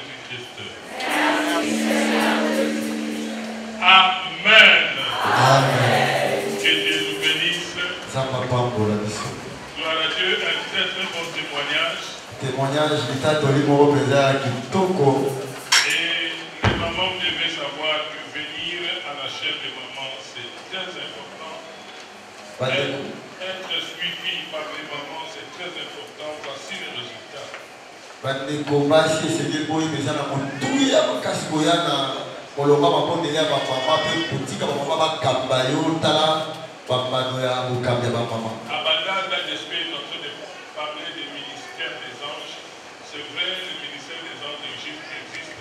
Jésus-Christ. Amen. Amen. Que Dieu nous bénisse. Gloire à Dieu, un très très bon témoignage. Témoignage l'état de l'immobilier présent qui toko. Et les mamans devaient savoir que venir à la chaire de maman, c'est très important. Être suivi par les mamans, c'est très important. Voici les résultats. Bandeko basi esengeli boyi meza na motuya makasi koyana kolonga mabondeli ya bapapa mpe kotika bamama bakamba yo tala bambano ya bokambi ya bamama. Abandanda d'esprit est en train de parler du ministère des anges. C'est vrai, le ministère des anges d'Égypte existe.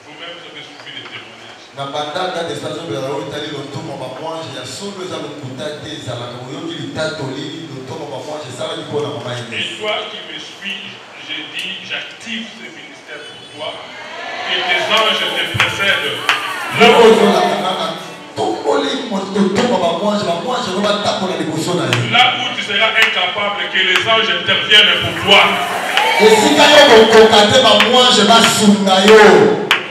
Vous-même, vous avez suivi les témoignages. Na bandanda d'esprit ezobela oyo etali lotomo bamwange ya solo eza lokuta te ezalaka oyoki litatoli lotomo bamwange esalaki mpona mama ene. Et toi qui me suis, j'ai dit, j'active ce ministère pour toi, et tes anges te précèdent. Là où tu seras incapable, que les anges interviennent pour toi.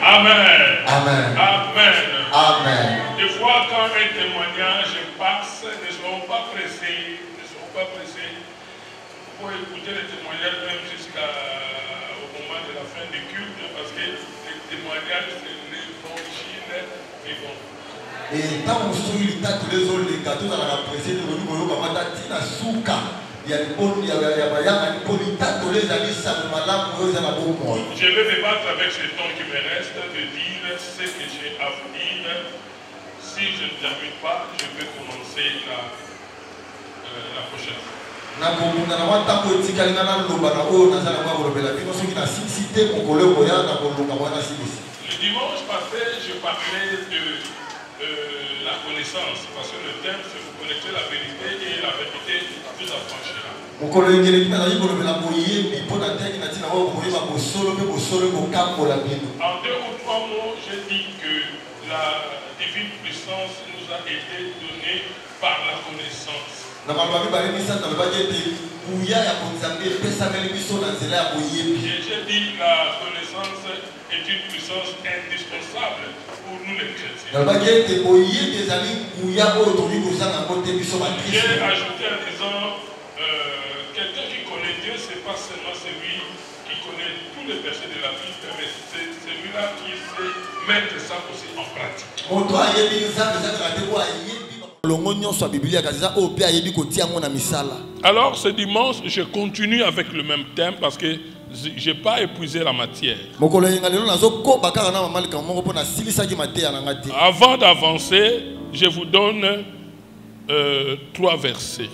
Amen. Amen. Amen. Amen. Des fois, quand un témoignage passe, ne soyons pas pressés. Ne soyons pas pressés. Il faut écouter les témoignages même jusqu'au moment de la fin du culte, parce que les témoignages, c'est l'évangile vivant. Et tant que vous les tas tous les autres, les gâteaux dans la presse, nous nous avons dit na souka. Il y a une bonne, il y a une polita tous les amis, ça me malade, vous avez un bon point. Je vais me battre avec ce temps qui me reste de dire ce que j'ai à vous dire. Si je ne termine pas, je vais commencer la prochaine fois. Le dimanche passé, je parlais de la connaissance, parce que le thème c'est vous connaîtrez la vérité et la vérité vous affranchira. En deux ou trois mots, j'ai dit que la divine puissance nous a été donnée par la connaissance. Et j'ai dit la connaissance est une puissance indispensable pour nous les chrétiens. J'ai ajouté en disant quelqu'un qui connaît Dieu, ce n'est pas seulement celui qui connaît tous les versets de la Bible, mais c'est celui-là qui sait mettre ça aussi en pratique. Alors ce dimanche, je continue avec le même thème parce que je n'ai pas épuisé la matière. Avant d'avancer, je vous donne 3 versets.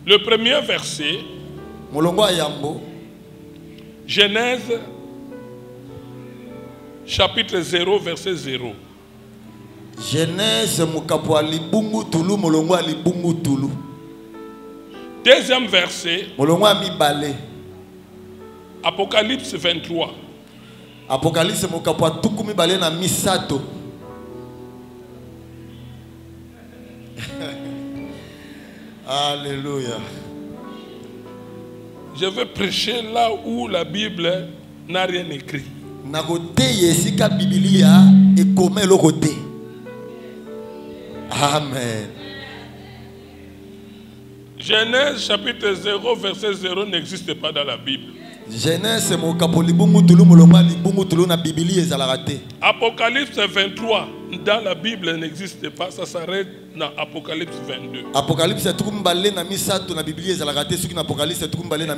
Le premier verset, Genèse chapitre 0, verset 0. Genèse mukapo libungu tulu molongo libungu tulu. Deuxième verset, molongo mibale. Apocalypse 23. Apocalypse mukapo tuku mibale na misato. Alléluia. Je vais prêcher là où la Bible n'a rien écrit. Amen. Genèse chapitre 0 verset 0 n'existe pas dans la Bible. Genèse Apocalypse 23 dans la Bible n'existe pas, ça s'arrête dans Apocalypse 22.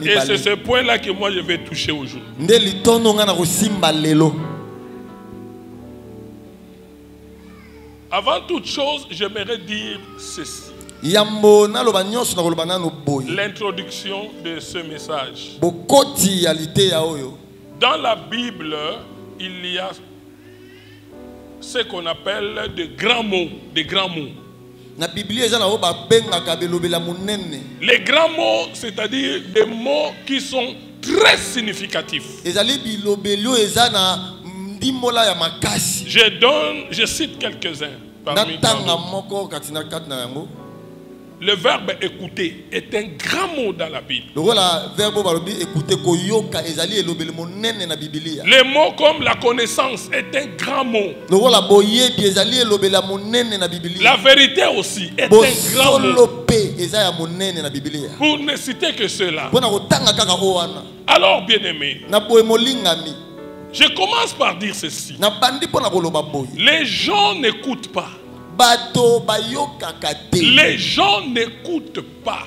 Et c'est ce point-là que moi je vais toucher aujourd'hui. Avant toute chose, j'aimerais dire ceci. L'introduction de ce message. Dans la Bible, il y a ce qu'on appelle des grands mots. Des grands mots. Les grands mots, c'est-à-dire des mots qui sont très significatifs. Je cite quelques-uns. Le verbe écouter est un grand mot dans la Bible. Les mots comme la connaissance est un grand mot. La vérité aussi est un grand mot. Pour ne citer que cela. Alors, bien-aimés, je commence par dire ceci. Les gens n'écoutent pas. Les gens n'écoutent pas.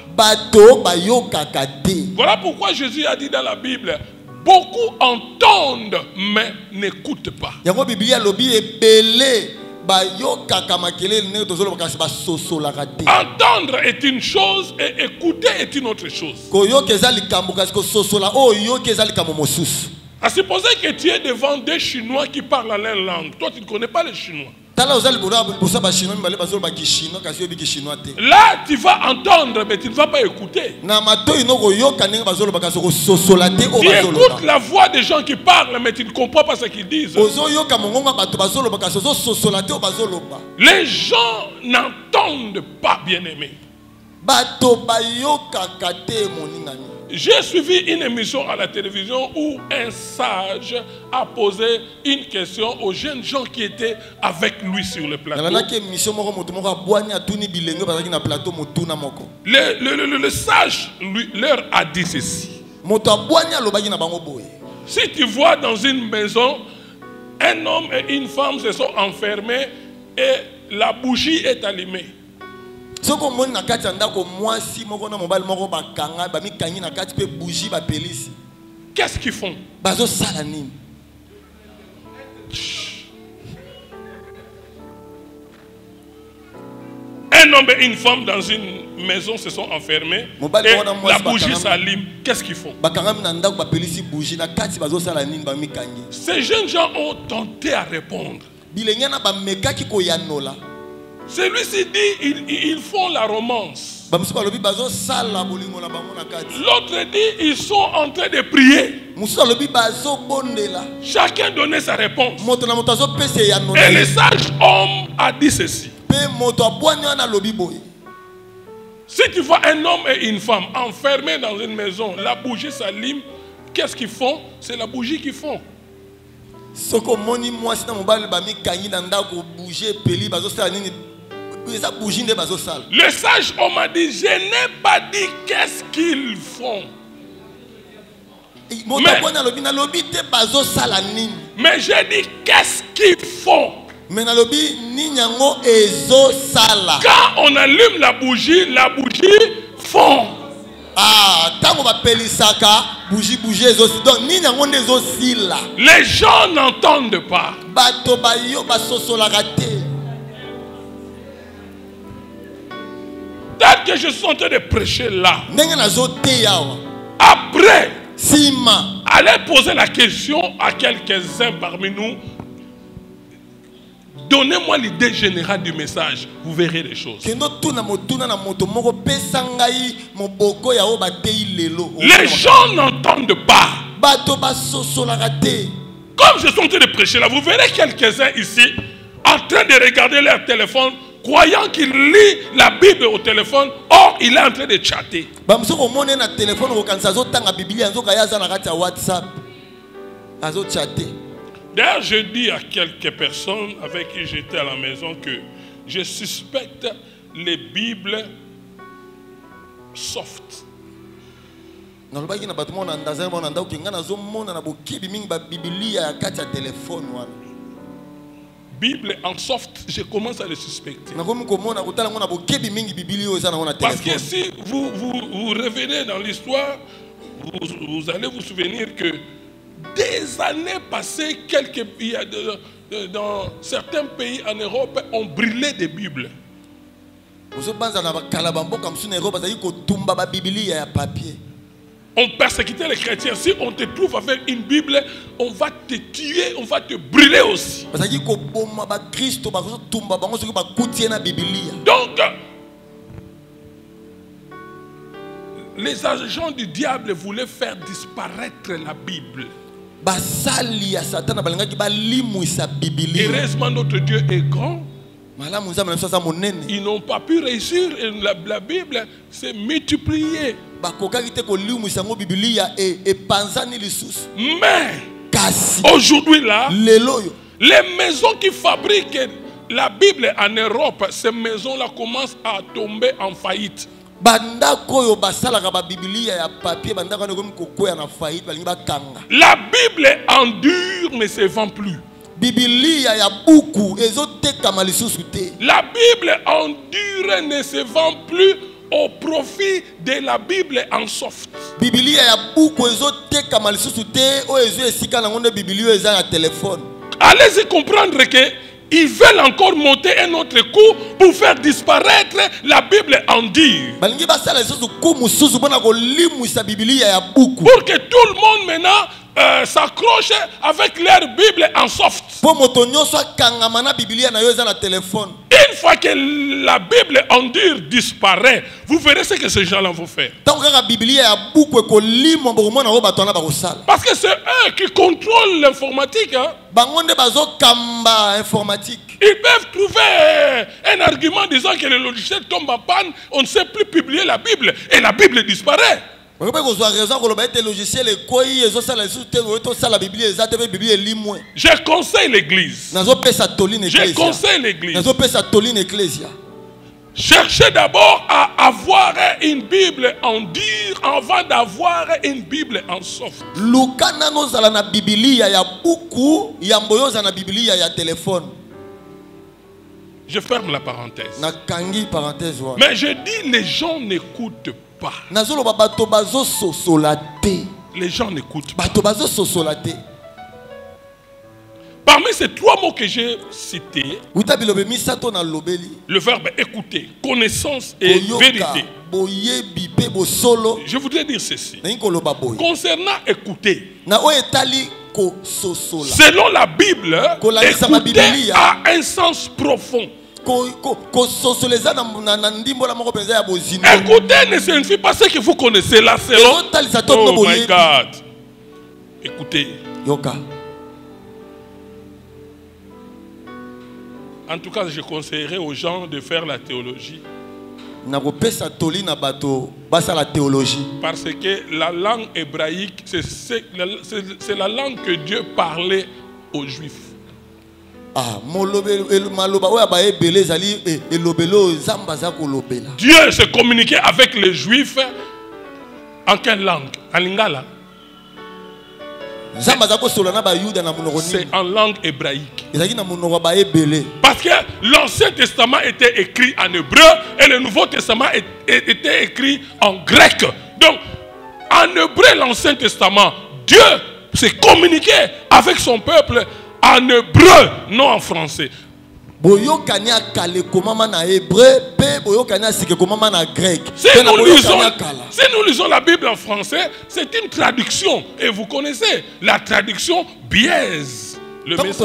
Voilà pourquoi Jésus a dit dans la Bible, beaucoup entendent mais n'écoutent pas. Entendre est une chose et écouter est une autre chose. À supposer que tu es devant des Chinois qui parlent la même langue. Toi, tu ne connais pas le chinois. Là, tu vas entendre, mais tu ne vas pas écouter. Tu écoutes la voix des gens qui parlent, mais tu ne comprends pas ce qu'ils disent. Les gens n'entendent pas, bien-aimés. J'ai suivi une émission à la télévision où un sage a posé une question aux jeunes gens qui étaient avec lui sur le plateau. Le sage leur a dit ceci. Si tu vois dans une maison, un homme et une femme se sont enfermés et la bougie est allumée. Qu'est-ce qu'ils font? Un homme et une femme dans une maison se sont enfermés et la bougie s'allume. Qu'est-ce qu'ils font? Ces jeunes gens ont tenté à répondre. Celui-ci dit ils font la romance. L'autre dit ils sont en train de prier. Chacun donnait sa réponse. Et le sage homme a dit ceci. Si tu vois un homme et une femme enfermés dans une maison, la bougie s'allume, qu'est-ce qu'ils font? C'est la bougie qu'ils font. Le sage homme a dit, je n'ai pas dit qu'est-ce qu'ils font. Mais j'ai dit qu'est-ce qu'ils font. Quand on allume la bougie fond. Les gens n'entendent pas. Tel que je suis en train de prêcher là, après, allez poser la question à quelques-uns parmi nous. Donnez-moi l'idée générale du message, vous verrez les choses. Les gens n'entendent pas. Comme je suis en train de prêcher là, vous verrez quelques-uns ici en train de regarder leur téléphone, croyant qu'il lit la Bible au téléphone, or il est en train de chatter. D'ailleurs, je dis à quelques personnes avec qui j'étais à la maison que je suspecte les Bibles soft. Bible en soft, je commence à le suspecter. Parce que si vous revenez dans l'histoire, vous allez vous souvenir que des années passées, dans certains pays en Europe, on brûlait des Bibles. On persécutait les chrétiens. Si on te trouve avec une Bible, on va te tuer, on va te brûler aussi. Donc, les agents du diable voulaient faire disparaître la Bible. Heureusement, notre Dieu est grand. Ils n'ont pas pu réussir. Et la Bible s'est multipliée. Mais aujourd'hui là, les maisons qui fabriquent la Bible en Europe, ces maisons-là commencent à tomber en faillite. La Bible endure mais ne se vend plus. La Bible endure ne se vend plus au profit de la Bible en soft. Allez-y comprendre que ils veulent encore monter un autre coup pour faire disparaître la Bible en dur. Pour que tout le monde maintenant s'accroche avec leur Bible en soft. Une fois que la Bible en dur disparaît, vous verrez ce que ces gens-là vont faire. Parce que c'est eux qui contrôlent l'informatique. Hein? Ils peuvent trouver un argument disant que le logiciel tombe en panne, on ne sait plus publier la Bible et la Bible disparaît. Je conseille l'église. Je conseille l'église. Cherchez d'abord à avoir une Bible en dur avant d'avoir une Bible en soft. Je ferme la parenthèse. Mais je dis les gens n'écoutent pas. Les gens n'écoutent pas. Parmi ces trois mots que j'ai cités, le verbe écouter, connaissance et vérité. Je voudrais dire ceci. Concernant écouter, selon la Bible, écouter a un sens profond. Écouter ne signifie pas ce que vous connaissez là. Oh my God. Écoutez. En tout cas, je conseillerais aux gens de faire la théologie. Parce que la langue hébraïque, c'est la langue que Dieu parlait aux Juifs. Dieu se communiquait avec les Juifs en quelle langue? En lingala. C'est en langue hébraïque. Parce que l'Ancien Testament était écrit en hébreu et le Nouveau Testament était écrit en grec. Donc, en hébreu, l'Ancien Testament, Dieu s'est communiqué avec son peuple en hébreu, non en français. Si nous lisons la Bible en français, c'est une traduction. Et vous connaissez, la traduction biaise le message.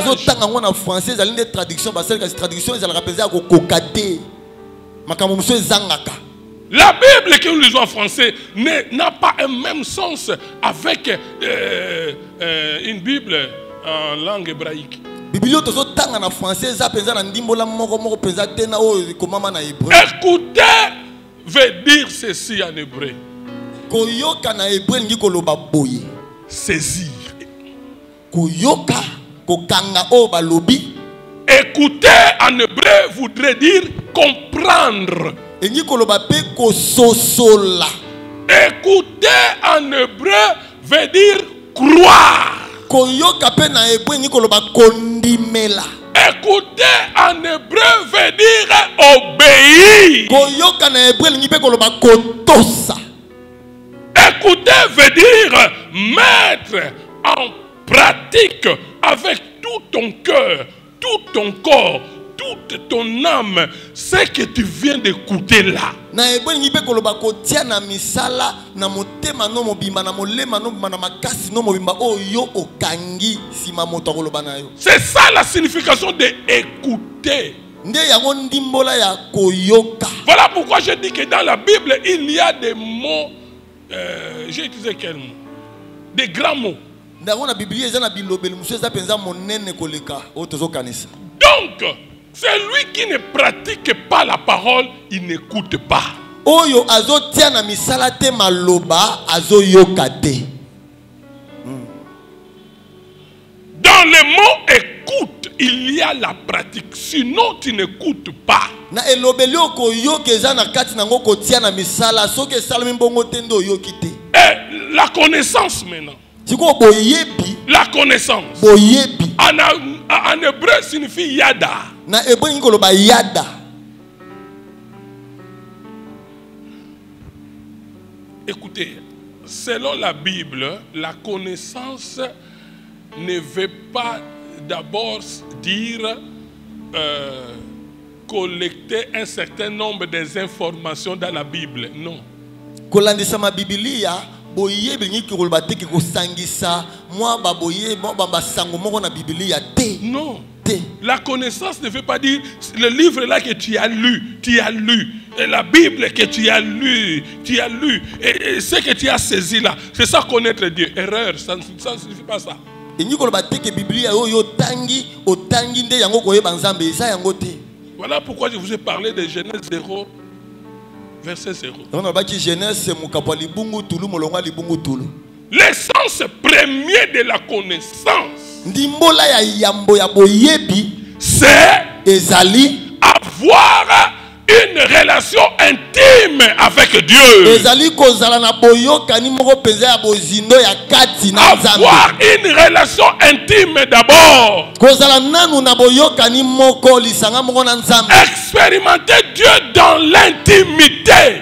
La Bible que nous lisons en français n'a pas un même sens avec une Bible en langue hébraïque. Écouter veut dire ceci en hébreu. Saisir. Écouter en hébreu voudrait dire comprendre. Écouter en hébreu veut dire croire. Écouter en hébreu veut dire obéir. Écouter veut dire mettre en pratique avec tout ton cœur, tout ton corps, toute ton âme, ce que tu viens d'écouter là. C'est ça la signification d'écouter. Voilà pourquoi je dis que dans la Bible, il y a des mots, j'ai utilisé quel mot? Des grands mots. Donc, Celui qui ne pratique pas la parole, il n'écoute pas. Oyo azo tia na misala te maloba azo yoka te. Dans le mot écoute, il y a la pratique. Sinon, tu n'écoutes pas. Na elobeli oko yoka eza na kati nango ko tia na misala soki esala mbongo te ndo yoki te. Et la connaissance maintenant. Siko boyebi. La connaissance. Boyebi. En hébreu signifie yada. Na hébreu ngiko loba yada. Écoutez, selon la Bible, la connaissance ne veut pas d'abord dire collecter un certain nombre des informations dans la Bible. Non. Kolandisa ma Biblia, boyebi ngiki koloba te ki kosangisa mwa ba boye ba sango moko na Biblia te. Non. La connaissance ne veut pas dire le livre là que tu as lu, et la Bible que tu as lu, et ce que tu as saisi là, c'est ça connaître Dieu. Erreur, ça ne signifie pas ça. Voilà pourquoi je vous ai parlé de Genèse 0, verset 0. L'essence première de la connaissance, c'est avoir une relation intime avec Dieu. Avoir une relation intime d'abord. Expérimenter Dieu dans l'intimité.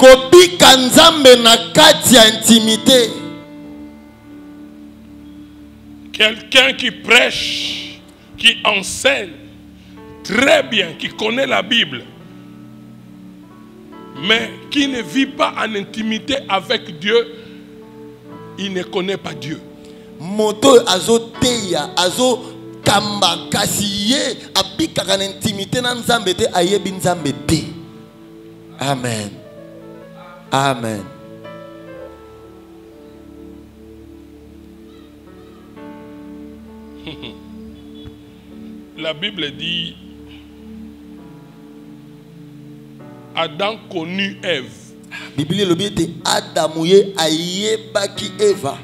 Quelqu'un qui prêche, qui enseigne très bien, qui connaît la Bible, mais qui ne vit pas en intimité avec Dieu, il ne connaît pas Dieu. Moto azo teya azo kamba kasiye apika kan intimité na nzambe te ayebi nzambe te. Amen. Amen. La Bible dit Adam connut Ève. Bible le dit Adam ye ayebaki Eva.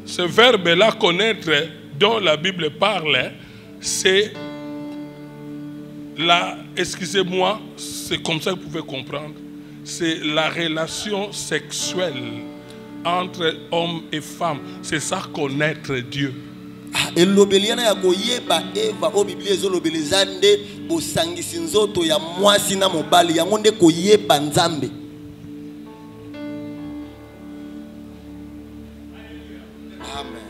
Ce verbe-là, connaître, dont la Bible parle, c'est la, excusez-moi, c'est comme ça que vous pouvez comprendre, c'est la relation sexuelle entre homme et femme. C'est ça, connaître Dieu. elobeliana ya koyeba Eva o Biblia ezolobelezande bosangisi nzoto ya mwasi na mobali yango nde koyeba nzambe. Amen.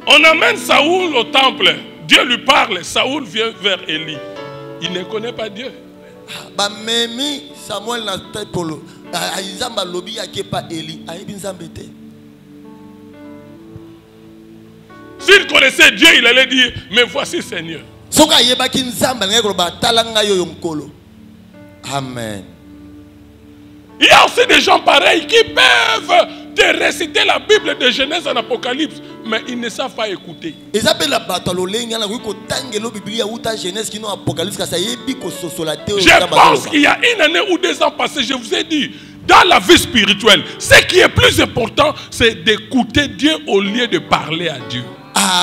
On amène Saoul au temple. Dieu lui parle. Saoul vient vers Élie. Il ne connaît pas Dieu. Ba memi Samuel na tepolo ayizamba lobi yake pa Élie ayebi nzambe te. S'il connaissait Dieu, il allait dire, mais voici Seigneur. Amen. Il y a aussi des gens pareils qui peuvent te réciter la Bible de Genèse en Apocalypse, mais ils ne savent pas écouter. Je pense qu'il y a une année ou 2 ans passés, je vous ai dit, dans la vie spirituelle, ce qui est plus important, c'est d'écouter Dieu au lieu de parler à Dieu. Mieux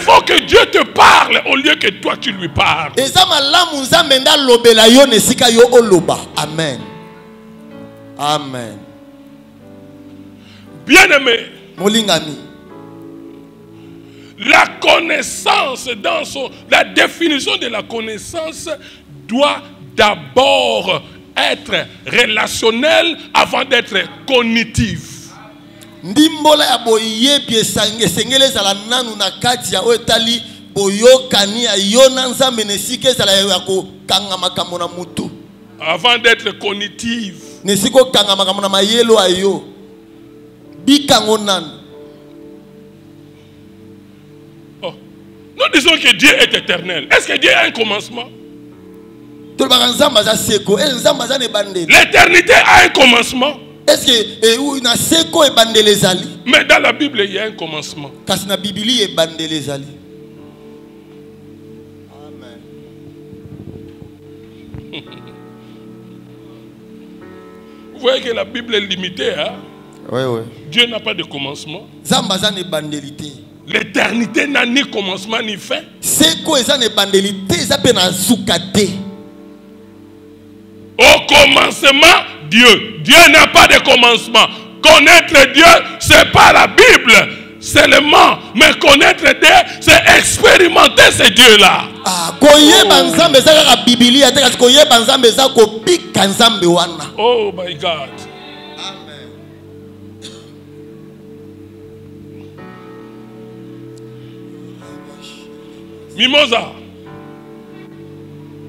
vaut que Dieu te parle au lieu que toi tu lui parles. Amen. Amen. Bien-aimé, la connaissance, la définition de la connaissance doit d'abord être relationnel avant d'être cognitif. Ndimbola ya boyebi esengele zala nanu na kati ya otali boyokani ya yona nzambe nesike zala ya ko kanga makambo na mutu. Avant d'être cognitif. Nesiko kanga makambo na mayelo ayo. Bikango nanu. Oh. Nous disons que Dieu est éternel. Est-ce que Dieu a un commencement? L'éternité a un commencement. Est-ce que na seko ebandele ezali? Mais dans la Bible, il y a un commencement. Kasi na Biblia ebandele ezali. Amen. Vous voyez que la Bible est limitée, hein? Oui, oui. Dieu n'a pas de commencement. Zambazan ebandelité. L'éternité n'a ni commencement ni fin. Seko ezan ebandelité, zape na zukate. Au commencement, Dieu. Dieu n'a pas de commencement. Connaître Dieu, c'est pas la Bible seulement. Mais connaître Dieu, c'est expérimenter ce Dieu-là. Oh my God. Amen. Mimosa.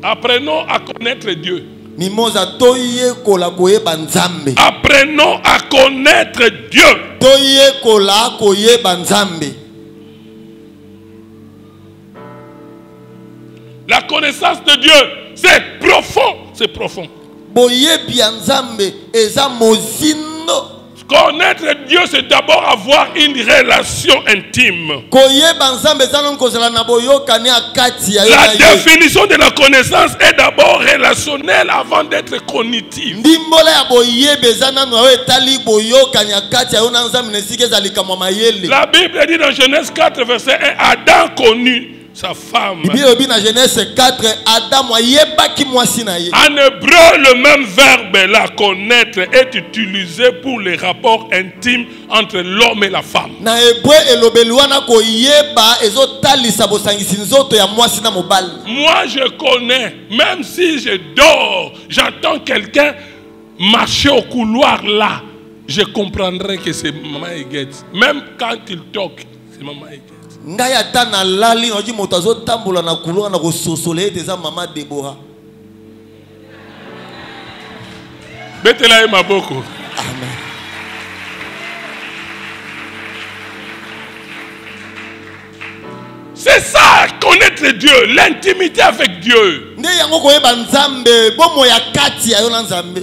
Apprenons à connaître Dieu. Mimosa toye kola koye banzambe. Apprenons à connaître Dieu. Toye kola koye banzambe. La connaissance de Dieu, c'est profond. C'est profond. Boye bianzambe eza mozindo. Connaître Dieu, c'est d'abord avoir une relation intime. La définition de la connaissance est d'abord relationnelle avant d'être cognitive. La Bible dit dans Genèse 4, verset 1, Adam connut sa femme. En hébreu, le même verbe, la connaître, est utilisé pour les rapports intimes entre l'homme et la femme. Moi, je connais, même si je dors, j'entends quelqu'un marcher au couloir là, je comprendrai que c'est Maman Eguette. Même quand il toque, c'est Maman Eguette. Betela maboko. Amen. C'est ça, connaître Dieu, l'intimité avec Dieu.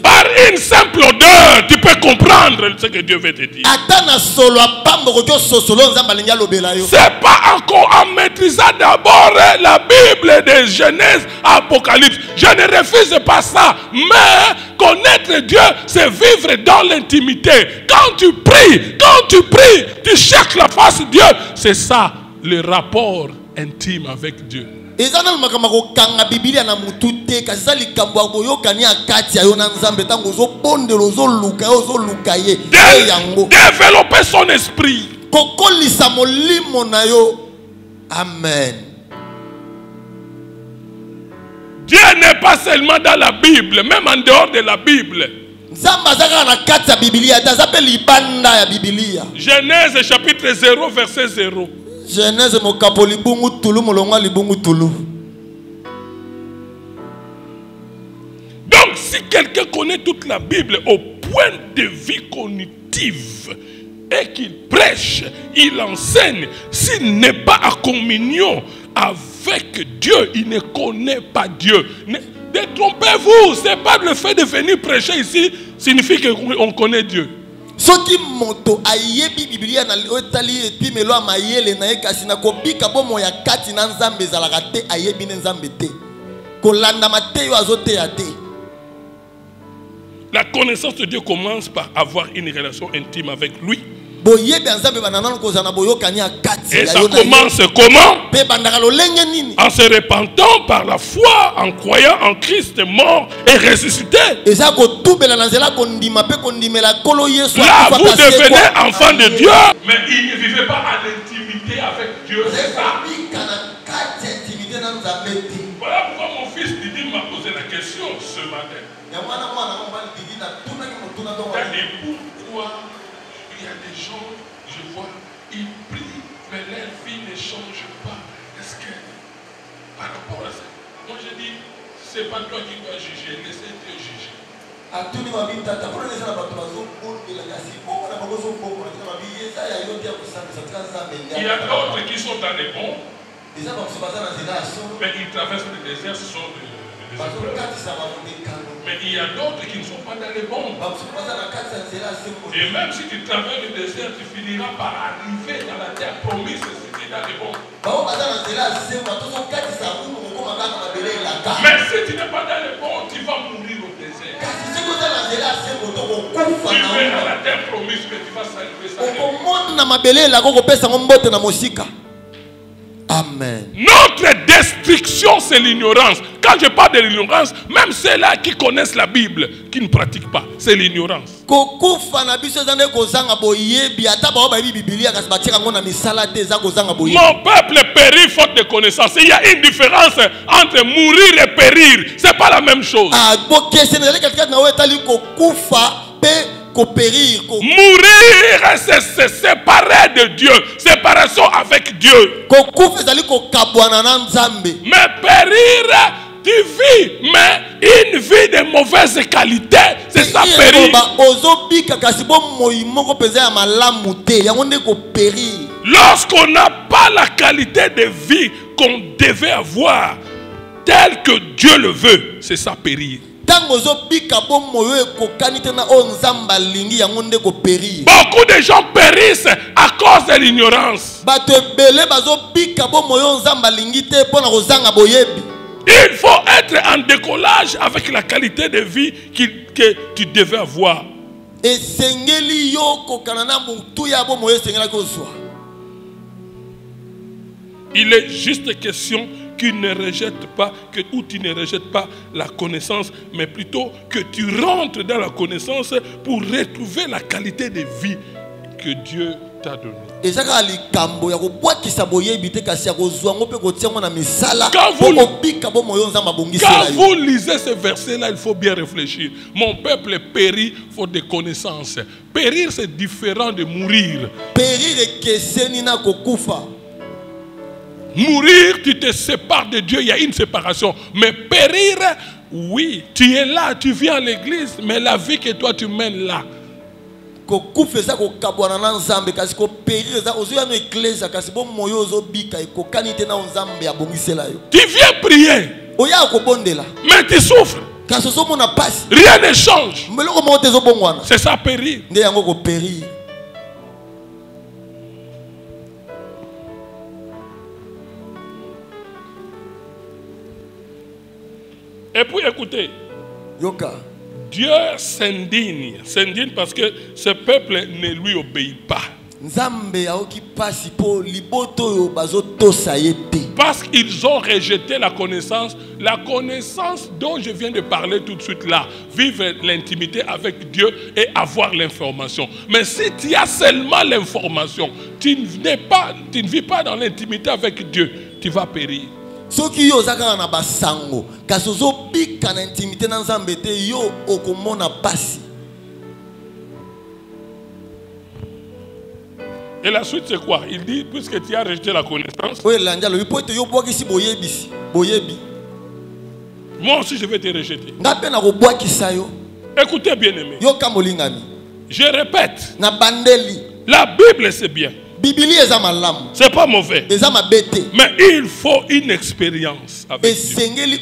Par une simple odeur, tu peux comprendre ce que Dieu veut te dire. C'est pas encore en maîtrisant d'abord la Bible de Genèse, Apocalypse. Je ne refuse pas ça. Mais connaître Dieu, c'est vivre dans l'intimité. Quand tu pries, tu cherches la face de Dieu. C'est ça, le rapport intime avec Dieu. Développer son esprit. Amen. Dieu n'est pas seulement dans la Bible, même en dehors de la Bible. Genèse chapitre 0, verset 0. Genèse mokapo libungu tulu molonga libungu tulu. Donc si quelqu'un connaît toute la Bible au point de vue cognitive et qu'il prêche, il enseigne, s'il n'est pas en communion avec Dieu, il ne connaît pas Dieu. Ne détrompez-vous, ce n'est pas le fait de venir prêcher ici signifie qu'on connaît Dieu. Soki moto ayebi Biblia na otali epi melo amayele na ekasi na kobika bomo ya kati na nzambe zalaka te ayebi ne nzambe te kolanda mateyo azote ya te. La connaissance de Dieu commence par avoir une relation intime avec lui. Et ça commence comment? En se repentant par la foi, en croyant en Christ mort et ressuscité. Là, vous devenez enfant de Dieu. Mais il ne vivait pas en intimité avec Dieu. C'est ça. Voilà pourquoi mon fils Didi m'a posé la question ce matin. Pourquoi il y a des gens, je vois, ils prient, mais leur vie ne change pas. Est-ce que, par rapport à ça, moi je dis, c'est pas toi qui dois juger, laissez Dieu juger. Il y a d'autres qui sont dans les bons, mais ils traversent le désert, ce sont des des épreuves. Mais il y a d'autres qui ne sont pas dans les bombes. Et même si tu traverses le désert, tu finiras par arriver dans la terre promise si tu es dans les bombes. Mais si tu n'es pas dans les bombes, tu vas mourir au désert. Tu verras la terre promise que tu vas saluer ça. Amen. Notre destruction, c'est l'ignorance. Quand je parle de l'ignorance, même ceux-là qui connaissent la Bible, qui ne pratiquent pas, c'est l'ignorance. Mon peuple périt faute de connaissance. Il y a une différence entre mourir et périr. Ce n'est pas la même chose. Mourir, c'est se séparer de Dieu. Séparation avec Dieu. Mais périr, tu vis, mais une vie de mauvaise qualité, c'est ça périr. Lorsqu'on n'a pas la qualité de vie qu'on devait avoir, telle que Dieu le veut, c'est ça périr. Beaucoup de gens périssent à cause de l'ignorance. Il faut être en décollage avec la qualité de vie que tu devais avoir. Il est juste question qu'il ne rejette pas, ou tu ne rejettes pas la connaissance, mais plutôt que tu rentres dans la connaissance pour retrouver la qualité de vie que Dieu t'a donnée. Quand vous lisez ce verset-là, il faut bien réfléchir. Mon peuple périt faute de connaissance. Périr, c'est différent de mourir. Mourir, tu te sépares de Dieu, il y a une séparation. Mais périr, oui, tu es là, tu viens à l'église, mais la vie que toi tu mènes là. Tu viens prier, mais tu souffres. Rien ne change. C'est ça périr. Et puis écoutez, Dieu s'indigne parce que ce peuple ne lui obéit pas. Parce qu'ils ont rejeté la connaissance dont je viens de parler tout de suite là. Vivre l'intimité avec Dieu et avoir l'information. Mais si tu as seulement l'information, tu ne vis pas dans l'intimité avec Dieu, tu vas périr. Soki yo zakana na basango kasozo bika na intimité na nzambe te yo okomona pasi. Et la suite c'est quoi? Il dit puisque tu as rejeté la connaissance. Oui, l'andialo il peut te yo boki boyebi. Moi aussi je vais te rejeter. Ngape na ko boki sayo. Écoutez bien aimé. Yo kamolingami. Je répète. Na bandeli. La Bible c'est bien. C'est pas mauvais. Mais il faut une expérience avec Dieu.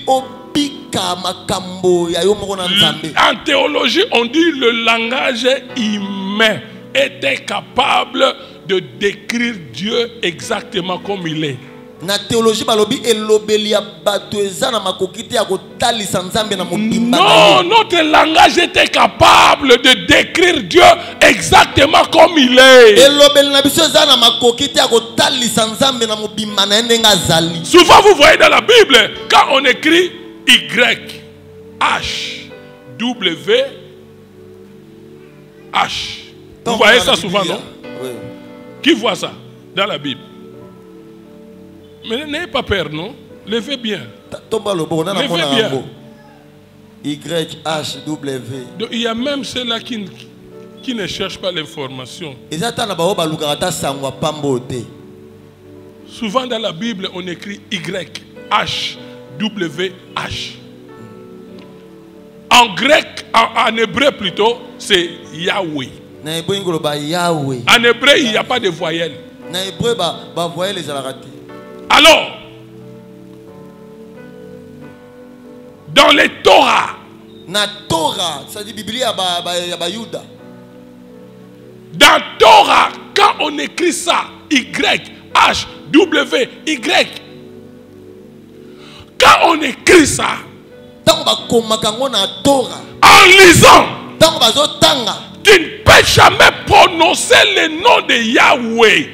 En théologie, on dit le langage humain était capable de décrire Dieu exactement comme il est. Na théologie balobi elobelia batweza na makokiti ya kotalisa nzambe na mobimba. Non, notre langage était capable de décrire Dieu exactement comme il est. Elobeli na biso za na makokiti ya kotalisa nzambe na mobimba na ndenga zali. Souvent vous voyez dans la Bible quand on écrit Y H W H. Vous voyez ça souvent, non? Oui. Qui voit ça dans la Bible? Mais n'ayez pas peur, non? Levez bien. Levez bien. YHW. Il y a même ceux-là qui ne cherchent pas l'information. Souvent dans la Bible, on écrit YHWH. En grec, en hébreu plutôt, c'est Yahweh. En hébreu, il n'y a pas de voyelle. Alors, dans les Torah. Na Torah, ça dit Bible ya ba Yuda. Dans Torah, quand on écrit ça, Y-H-W, Y. Quand on écrit ça, en lisant, tu ne peux jamais prononcer le nom de Yahweh.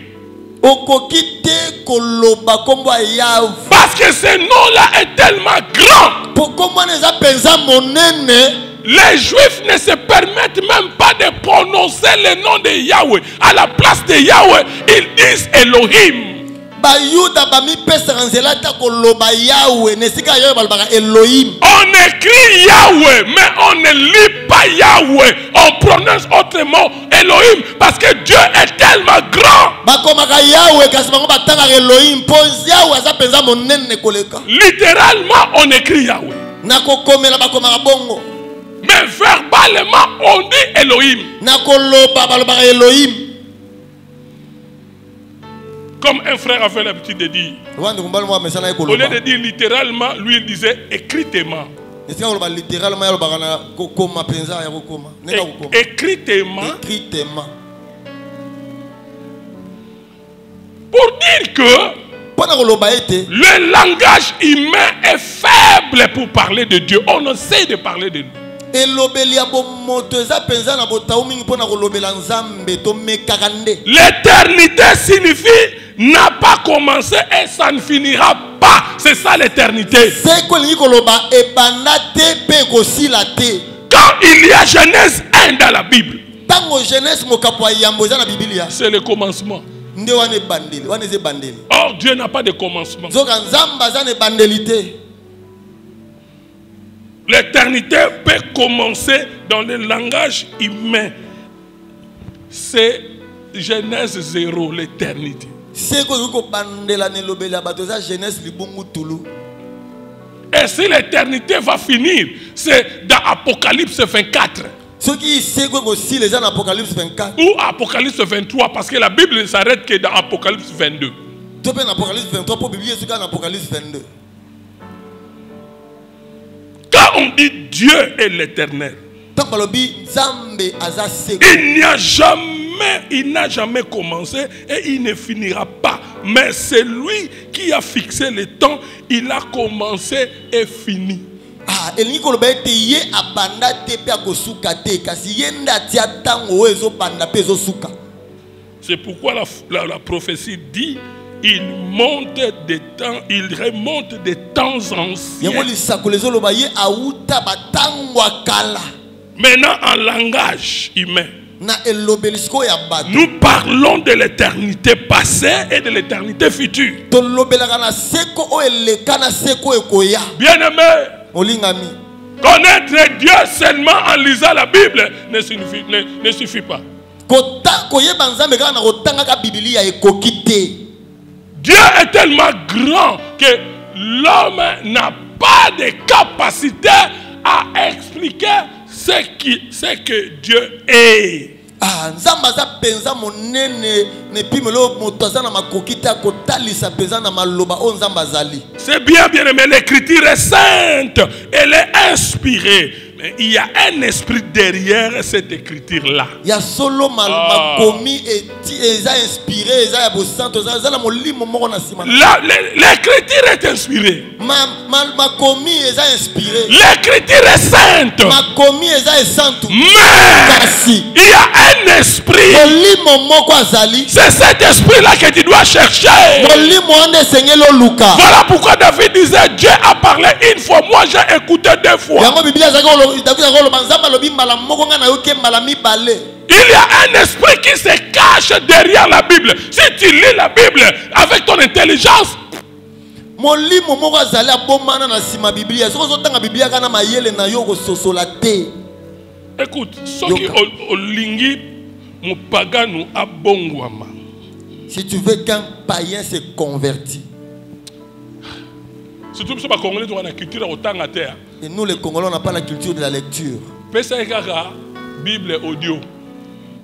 Parce que ce nom-là est tellement grand. Les Juifs ne se permettent même pas de prononcer le nom de Yahweh. À la place de Yahweh, ils disent Elohim. On écrit Yahweh, mais on ne lit pas Yahweh. On prononce autrement Elohim parce que Dieu est tellement grand. Littéralement, on écrit Yahweh. Mais verbalement, on dit Elohim. Comme un frère avait l'habitude de dire. Au lieu de dire littéralement, lui il disait écritement. Écritement. Pour dire que le langage humain est faible pour parler de Dieu. On essaie de parler de nous. L'éternité signifie n'a pas commencé et ça ne finira pas. C'est ça l'éternité. Quand il y a Genèse 1 dans la Bible, c'est le commencement. Or Dieu n'a pas de commencement. L'éternité peut commencer dans le langage humain. C'est Genèse 0, l'éternité. Et si l'éternité va finir, c'est dans Apocalypse 24. Ou Apocalypse 23, parce que la Bible ne s'arrête que dans Apocalypse 22. Quand on dit Dieu est l'éternel, il n'a jamais commencé et il ne finira pas. Mais c'est lui qui a fixé le temps, il a commencé et fini. C'est pourquoi la prophétie dit il monte des temps, il remonte des temps anciens. Maintenant en langage humain, nous parlons de l'éternité passée et de l'éternité future. Bien-aimé, connaître Dieu seulement en lisant la Bible ne suffit pas. Dieu est tellement grand que l'homme n'a pas de capacité à expliquer ce que Dieu est. C'est bien, bien aimé, l'écriture est sainte, elle est inspirée. Mais il y a un esprit derrière cette écriture-là. L'écriture est inspirée. L'écriture est sainte. Mais il y a un esprit. C'est cet esprit-là que tu dois chercher. Voilà pourquoi David disait Dieu a parlé une fois, moi j'ai écouté 2 fois. Il y a un esprit qui se cache derrière la Bible. Si tu lis la Bible avec ton intelligence, écoute, si tu veux qu'un païen se convertit, et nous les Congolais, on n'a pas la culture de la lecture. Bible audio.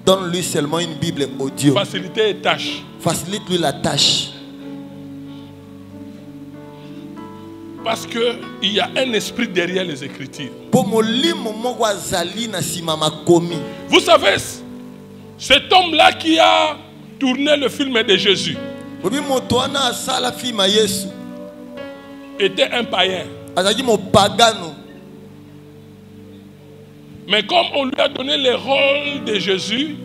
Donne-lui seulement une Bible audio. Faciliter les tâches. Facilite-lui la tâche. Parce qu'il y a un esprit derrière les Écritures. Vous savez, cet homme-là qui a tourné le film de Jésus était un païen. Mais comme on lui a donné le rôle de Jésus,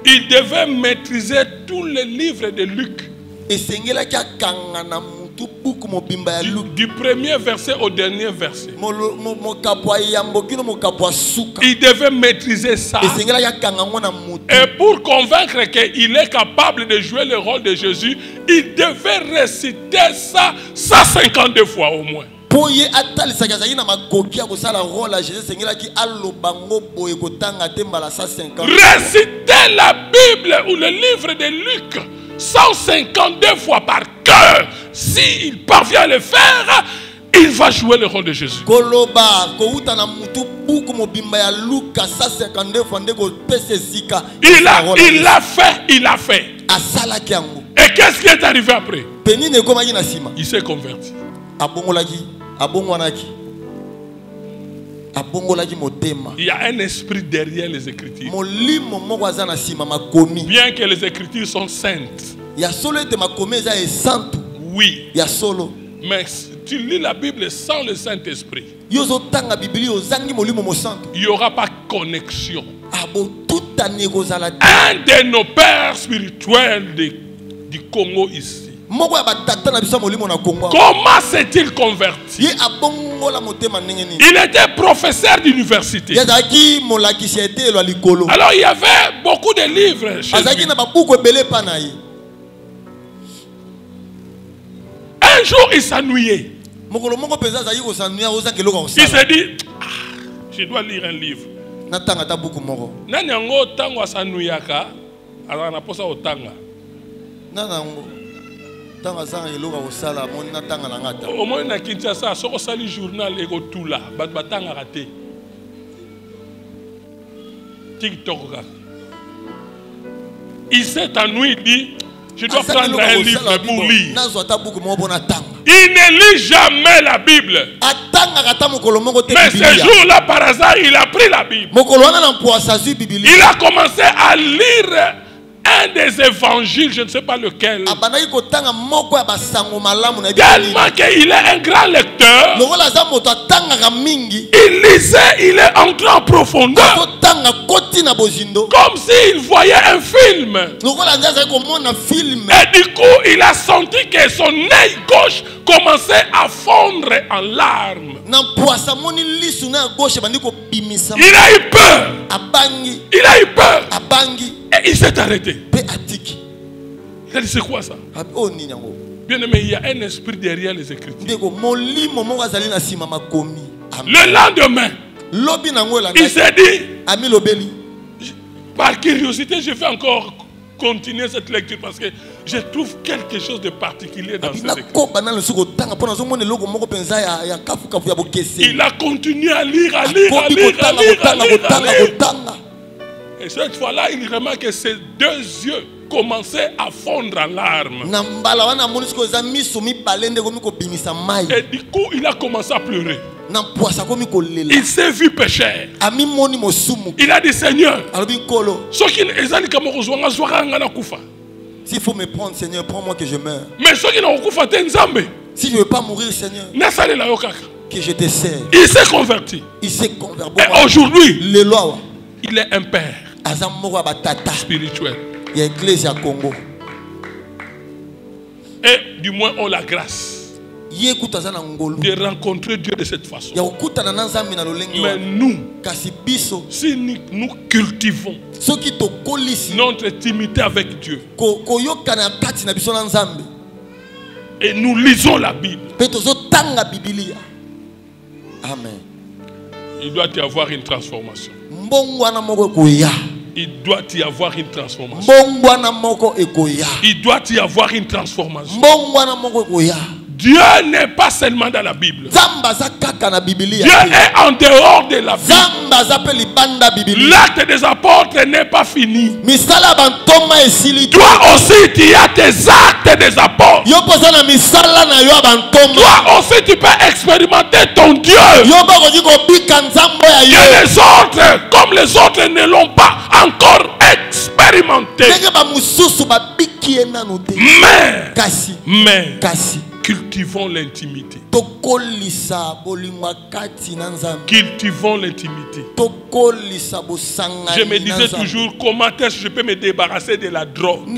il devait maîtriser tous les livres de Luc. Du premier verset au dernier verset. Il devait maîtriser ça. Et pour convaincre qu'il est capable de jouer le rôle de Jésus, il devait réciter ça 152 fois au moins. Réciter la Bible ou le livre de Luc 152 fois par cœur. S'il parvient à le faire, il va jouer le rôle de Jésus. Il a fait. Et qu'est-ce qui est arrivé après? Il s'est converti. Il y a un esprit derrière les Écritures. Bien que les Écritures sont saintes. Oui. Mais tu lis la Bible sans le Saint-Esprit, il n'y aura pas connexion. Un de nos pères spirituels du Congo ici, comment s'est-il converti? Il était professeur d'université. Alors il y avait beaucoup de livres chez lui. Un jour il s'ennuyait. Il s'est dit, je dois lire un livre. Nanyango tango s'ennuyaka, alors on a posé au tanga. Au moins na Kinshasa, soko sali journal ego tout là, batanga raté. TikTok. Il s'est ennuyé, il dit, je dois prendre un livre pour lire. Il ne lit jamais la Bible. Mais ce jour-là, par hasard, il a pris la Bible. Il a commencé à lire un des évangiles, je ne sais pas lequel. Tellement qu'il est un grand lecteur. Il lisait, il est entré en profondeur. Comme s'il voyait un film. Et du coup, il a senti que son œil gauche commençait à fondre en larmes. Il a eu peur. Il a eu peur. Et il s'est arrêté. Il a dit, c'est quoi ça? Bien aimé, il y a un esprit derrière les Écritures. Le lendemain, il s'est dit, par curiosité, je vais encore continuer cette lecture parce que je trouve quelque chose de particulier dans cette lecture. Il a continué à lire, à lire. Et cette fois-là, il remarque que ses deux yeux commençaient à fondre en larmes. Et du coup, il a commencé à pleurer. Il s'est vu pécheur. Il a dit, Seigneur, s'il faut me prendre, Seigneur, prends-moi que je meure. Mais si je ne veux pas mourir, Seigneur, que je te sers. Il s'est converti. Et aujourd'hui, il est un père spirituel. Et du moins, on a la grâce de rencontrer Dieu de cette façon. Mais nous, si nous cultivons notre intimité avec Dieu et nous lisons la Bible, amen, il doit y avoir une transformation. Il doit y avoir une transformation. Il doit y avoir une transformation. Dieu n'est pas seulement dans la Bible. Dieu Dieu est en dehors de la Bible. L'acte des apôtres n'est pas fini. Toi aussi, tu as tes actes des apôtres. Toi aussi, tu peux expérimenter ton Dieu. Et les autres, comme les autres ne l'ont pas encore expérimenté. Mais cultivons l'intimité. Cultivons l'intimité. Je me disais toujours, comment est-ce que je peux me débarrasser de la drogue?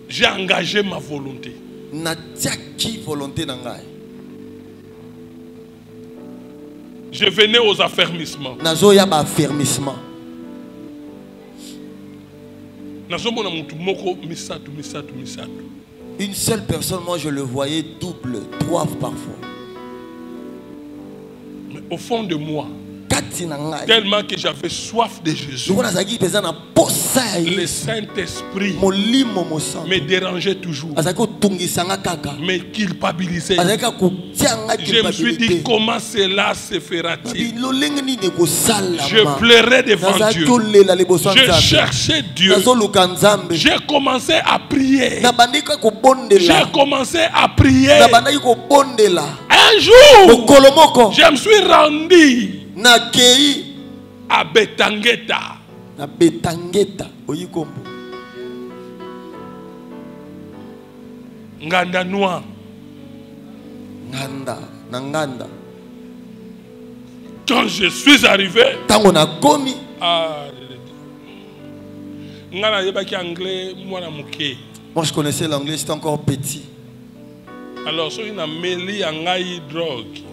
J'ai engagé ma volonté. Je venais aux affermissements. Une seule personne, moi je le voyais double, 3 parfois. Mais au fond de moi, tellement que j'avais soif de Jésus, le Saint-Esprit me dérangeait toujours, me culpabilisait. Je me suis dit, comment cela se fera-t-il? Je pleurais devant Dieu. Je cherchais Dieu. J'ai commencé à prier. J'ai commencé à prier. Un jour, je me suis rendu à Betangeta. Nganda Noir. Quand je suis arrivé, moi je connaissais l'anglais, j'étais encore petit. Alors,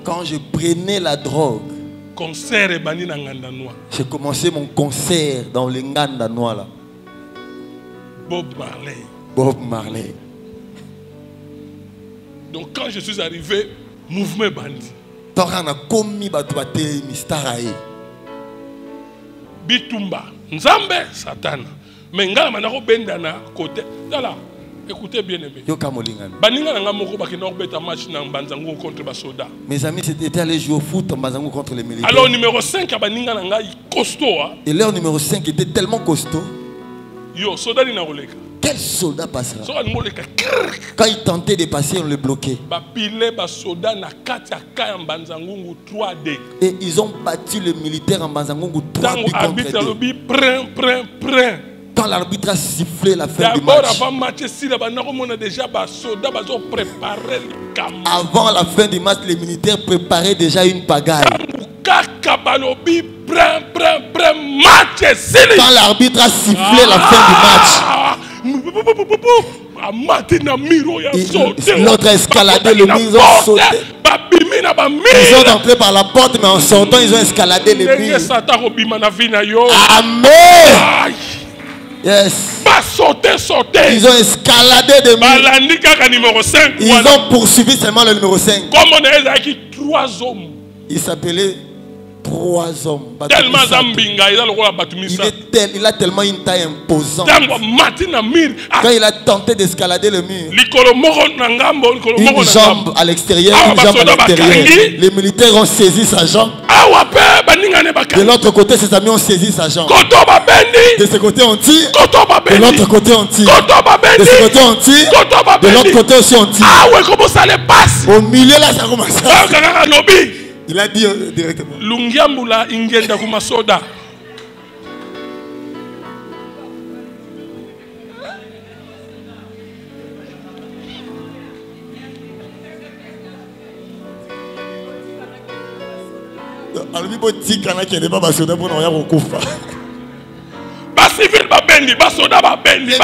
quand je prenais la drogue, j'ai commencé mon concert dans les Nganda Noir là. Bob Marley. Donc quand je suis arrivé, mouvement bandit. Bitumba, Nzambe, Satan. Mais ngala manako benda na côté. Là, écoutez bien aimé. Mes amis étaient allés jouer au foot en Bazango contre les militaires. Alors numéro 5 costaud. Et leur numéro 5 était tellement costaud. Yo, soda ni na oleka. Quel soldat passera? Quand il tentait de passer, on le bloquait. Et ils ont battu le militaire en Banzangungu 3 buts contre 2. Quand l'arbitre a sifflé la fin du match, avant la fin du match, les militaires préparaient déjà une pagaille. Quand l'arbitre a sifflé la fin du match, l'autre a escaladé le mur, ils ont sauté. Ils sont entrés par la porte, mais en sortant, ils ont escaladé le mur. Amen. Yes. Ils ont escaladé de mur. Ils ont poursuivi seulement le numéro 5. Il s'appelait 3 hommes. Il a tellement une taille imposante. Quand il a tenté d'escalader le mur, une jambe à l'extérieur, une jambe à l'intérieur. Les militaires ont saisi sa jambe. De l'autre côté, ses amis ont saisi sa jambe. De ce côté, on tire. De l'autre côté, on tire. De ce côté, on tire. De l'autre côté aussi, on tire. Au milieu, là, ça commence. Il a dit directement. Lungiambula ingenda kumasoda. Albibo tikana qui n'est pas basoda pour n'avoir kufa. Civil babendi, basoda babendi, les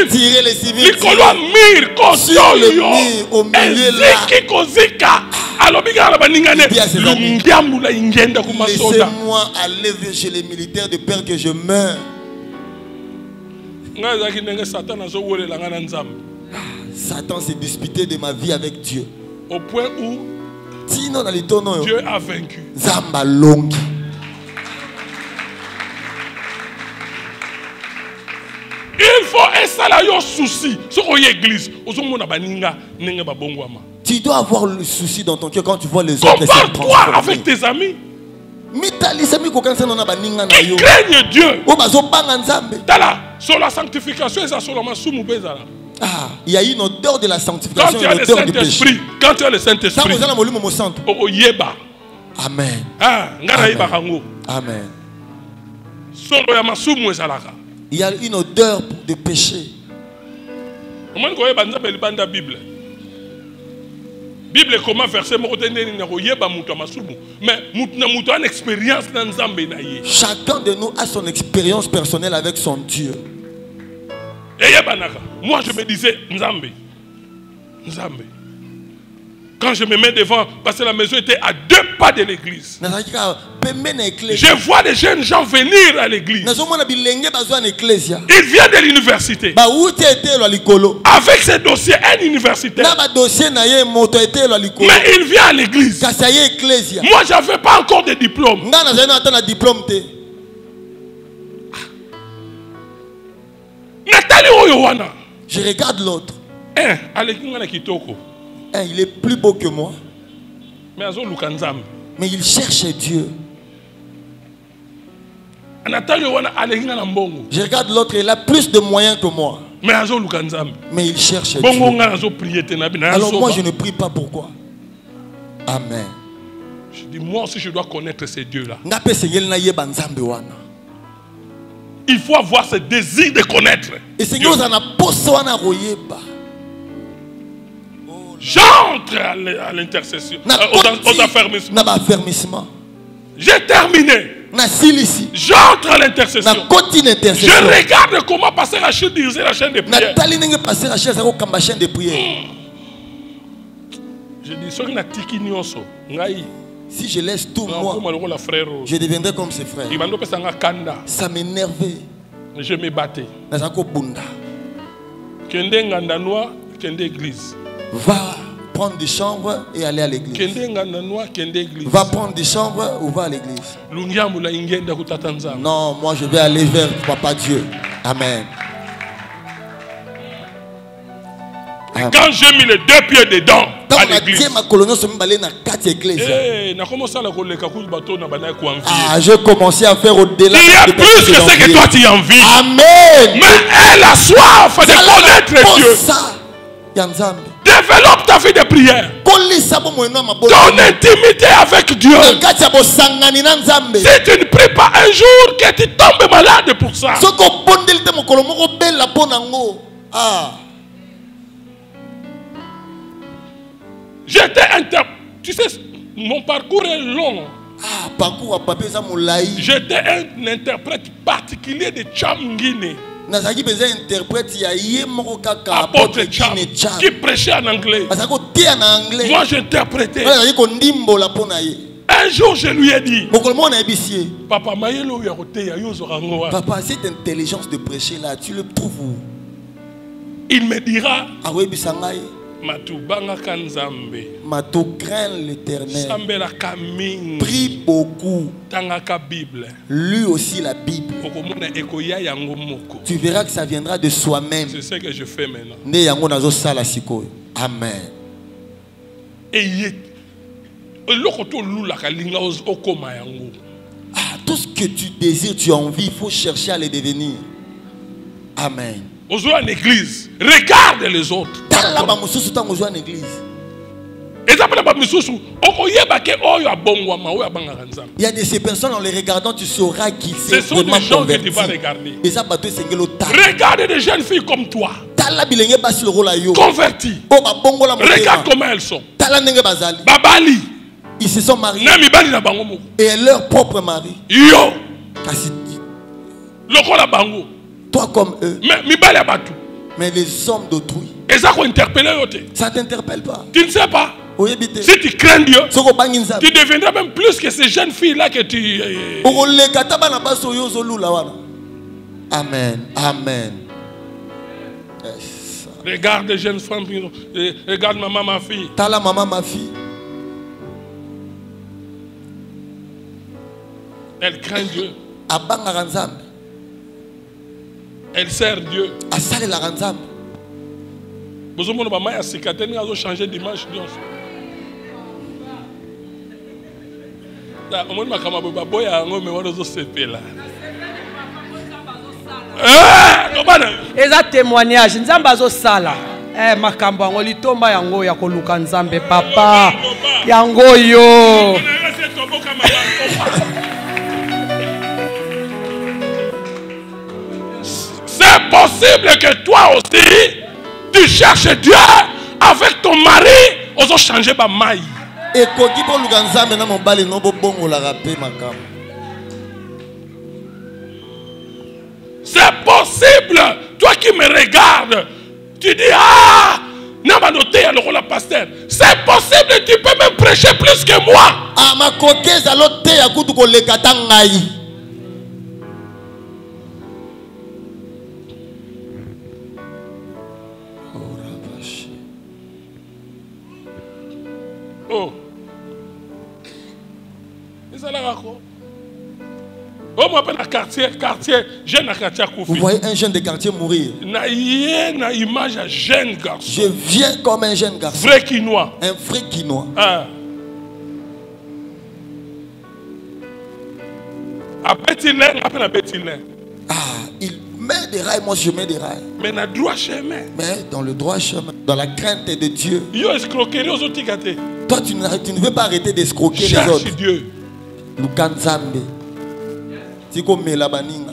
tirer les civils. Les colons mir sur le mur au milieu là. Laissez-moi aller chez les militaires de peur que je meure. Satan s'est disputé de ma vie avec Dieu. Au point où Dieu a vaincu. Zamba longi. Il faut installer un souci sur l'église. Tu dois avoir le souci dans ton cœur quand tu vois les autres. Compare-toi avec tes amis. Ils craignent Dieu. Sur la sanctification, il y a une odeur de la sanctification et une odeur du péché. Quand tu as le Saint-Esprit, Amen. Amen. Il y a une odeur de péché. Bible comment verset mais une expérience dans Nzambe. Chacun de nous a son expérience personnelle avec son Dieu. Moi je me disais Nzambe. Quand je me mets devant, parce que la maison était à 2 pas de l'église. Je vois les jeunes gens venir à l'église. Ils viennent de l'université. Avec ses dossiers, un universitaire. Mais il vient à l'église. Moi, je n'avais pas encore de diplôme. Je regarde l'autre. Il est plus beau que moi. Mais il cherche Dieu. Je regarde l'autre, il a plus de moyens que moi. Mais il cherche Dieu. Alors moi je ne prie pas, pourquoi? Amen. Je dis moi aussi je dois connaître ces dieux-là. Il faut avoir ce désir de connaître. J'entre à l'intercession, aux affermissements. J'ai terminé. J'entre à l'intercession. Je regarde comment passer Rachid disait la chaîne de prière. Je dis, si je laisse tout moi, je deviendrai comme ses frères. Ça m'énervait. Je me battais. Va prendre des chambres et aller à l'église. Va prendre des chambres ou va à l'église. Non, moi je vais aller vers Papa Dieu. Amen. Quand j'ai mis les 2 pieds dedans à l'église, j'ai commencé à faire au-delà. Il y a plus que ce que toi tu envies. Amen. Mais elle a soif de connaître Dieu. Développe ta vie de prière. Ton intimité avec Dieu. Si tu ne pries pas un jour, que tu tombes malade pour ça. Tu sais, mon parcours est long. J'étais un interprète particulier de Chamguine. Apôtre Cham, qui prêchait en anglais. Moi j'interprétais. Un jour je lui ai dit, Papa, cette intelligence de prêcher là, tu le trouves où? Il me dira, Matou craint l'éternel. Prie beaucoup. Lis aussi la Bible. Tu verras que ça viendra de soi-même. C'est ce que je fais maintenant. Amen. Tout ce que tu désires, tu as envie, il faut chercher à les devenir. Amen. En église, regarde les autres. Il y a de ces personnes, en les regardant, tu sauras qu'ils sont vraiment convertis. Regarde des jeunes filles comme toi, converties. Regarde comment elles sont. Babali. Ils se sont mariés et leur propre mari. Toi comme eux. Mais les hommes d'autrui, ça ne t'interpelle pas. Tu ne sais pas. Si tu crains Dieu, tu deviendras même plus que ces jeunes filles-là que tu... Amen. Amen. Yes. Regarde les jeunes femmes. Regarde maman, ma fille. Tala maman, ma fille. Elle craint Dieu. Elle sert Dieu. asale la ranzam. Vous avez maman a cicaté, nous avons changé d'image. Au moins, ma camarade Baboy a un homme, mais on a aussi fait là. Eza témoignage nzambe azosala makambo yango litomba yango ya koluka nzambe papa yango yo. C'est possible que toi aussi tu cherches Dieu avec ton mari, on changer ba maille. Et koki po luka nzambe na mobali no bongo la rapé makambo. C'est possible. Toi qui me regardes, tu dis ah, n'a pas noté alors la pasteur. C'est possible, tu peux me prêcher plus que moi. Ah ma koke zalote ya kutu ko lekata ngai. Oh. Et ça là quoi? On m'appelle un quartier, jeune à quartier Koufi. Vous voyez un jeune de quartier mourir. Na image à jeune garçon. Je viens comme un jeune garçon. Vrai quinois. Un vrai quinois. Ah. À Bétilin, après la Bétilin. Ah, il met des rails, moi je mets des rails. Mais dans le droit chemin. Mais dans le droit chemin, dans la crainte de Dieu. Yo escroquerie aux autres gâtés. Toi tu ne veux pas arrêter d'escroquer les autres. Cherche Dieu. Lukanzambe. Tiko mela baninga.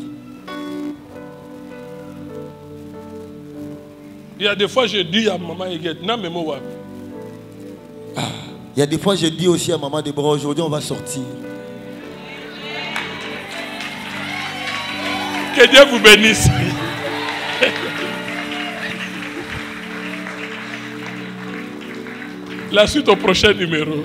Il y a des fois je dis à maman Eguette, non mais moi. Ah, il y a des fois je dis aussi à maman Deborah, aujourd'hui on va sortir. Que Dieu vous bénisse. La suite au prochain numéro.